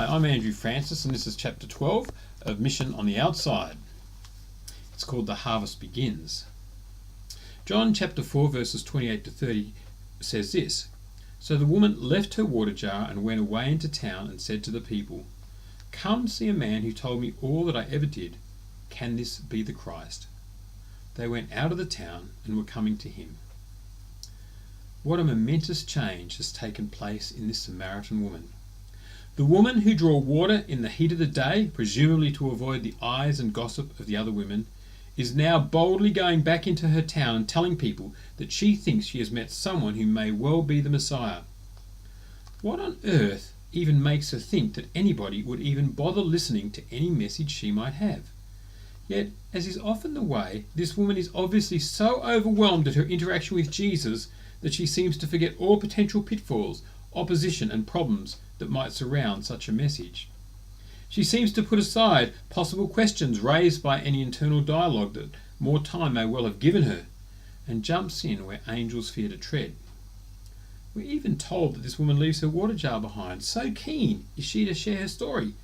Hi, I'm Andrew Francis, and this is chapter 12 of Mission on the Outside. It's called The Harvest Begins. John chapter 4 verses 28 to 30 says this: So the woman left her water jar and went away into town and said to the people, Come see a man who told me all that I ever did. Can this be the Christ? They went out of the town and were coming to him. What a momentous change has taken place in this Samaritan woman. The woman who drew water in the heat of the day, presumably to avoid the eyes and gossip of the other women, is now boldly going back into her town and telling people that she thinks she has met someone who may well be the Messiah. What on earth even makes her think that anybody would even bother listening to any message she might have? Yet, as is often the way, this woman is obviously so overwhelmed at her interaction with Jesus that she seems to forget all potential pitfalls, opposition and problems that might surround such a message. She seems to put aside possible questions raised by any internal dialogue that more time may well have given her, and jumps in where angels fear to tread. We're even told that this woman leaves her water jar behind, so keen is she to share her story.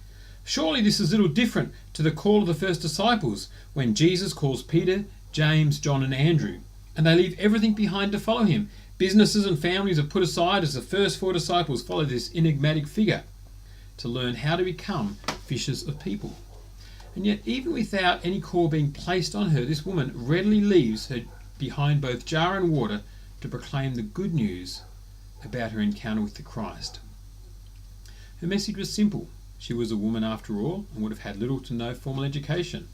Surely this is little different to the call of the first disciples, when Jesus calls Peter, James, John and Andrew, and they leave everything behind to follow him. Businesses and families are put aside as the first 4 disciples follow this enigmatic figure to learn how to become fishers of people. And yet, even without any call being placed on her, this woman readily leaves her behind both jar and water to proclaim the good news about her encounter with the Christ. Her message was simple. She was a woman after all, and would have had little to no formal education.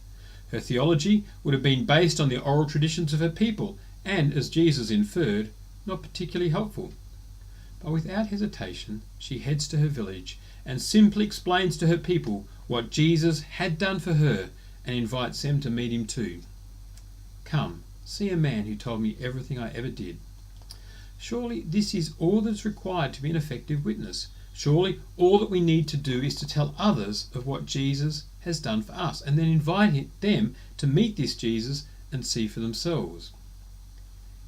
Her theology would have been based on the oral traditions of her people, and, as Jesus inferred, not particularly helpful. But without hesitation, she heads to her village and simply explains to her people what Jesus had done for her and invites them to meet him too. Come, see a man who told me everything I ever did. Surely this is all that's required to be an effective witness. Surely all that we need to do is to tell others of what Jesus has done for us and then invite them to meet this Jesus and see for themselves.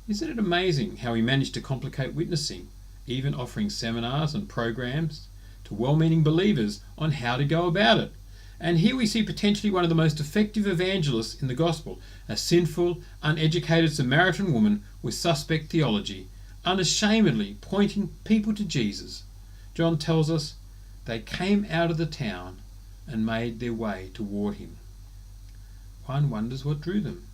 Isn't it amazing how we manage to complicate witnessing, even offering seminars and programs to well-meaning believers on how to go about it? And here we see potentially one of the most effective evangelists in the gospel, a sinful, uneducated Samaritan woman with suspect theology, unashamedly pointing people to Jesus. John tells us they came out of the town and made their way toward him. One wonders what drew them.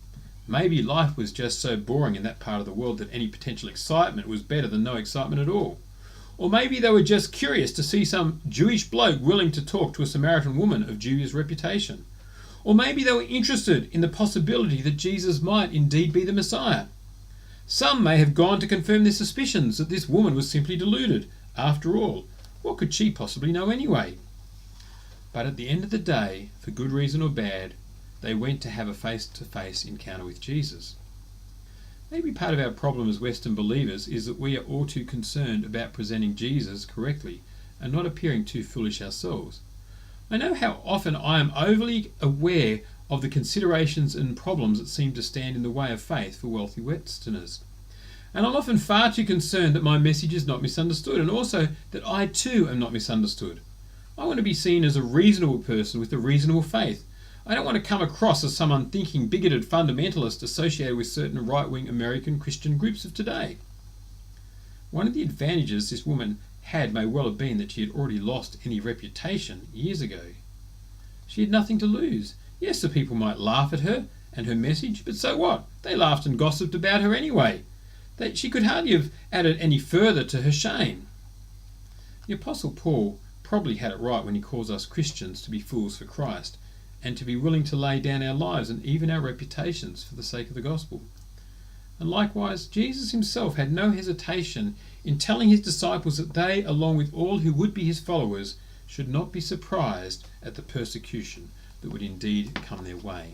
Maybe life was just so boring in that part of the world that any potential excitement was better than no excitement at all. Or maybe they were just curious to see some Jewish bloke willing to talk to a Samaritan woman of dubious reputation. Or maybe they were interested in the possibility that Jesus might indeed be the Messiah. Some may have gone to confirm their suspicions that this woman was simply deluded. After all, what could she possibly know anyway? But at the end of the day, for good reason or bad, they went to have a face-to-face encounter with Jesus. Maybe part of our problem as Western believers is that we are all too concerned about presenting Jesus correctly and not appearing too foolish ourselves. I know how often I am overly aware of the considerations and problems that seem to stand in the way of faith for wealthy Westerners. And I'm often far too concerned that my message is not misunderstood, and also that I too am not misunderstood. I want to be seen as a reasonable person with a reasonable faith. I don't want to come across as some unthinking, bigoted fundamentalist associated with certain right-wing American Christian groups of today. One of the advantages this woman had may well have been that she had already lost any reputation years ago. She had nothing to lose. Yes, the people might laugh at her and her message, but so what? They laughed and gossiped about her anyway. She could hardly have added any further to her shame. The Apostle Paul probably had it right when he calls us Christians to be fools for Christ, and to be willing to lay down our lives and even our reputations for the sake of the gospel. And likewise, Jesus himself had no hesitation in telling his disciples that they, along with all who would be his followers, should not be surprised at the persecution that would indeed come their way.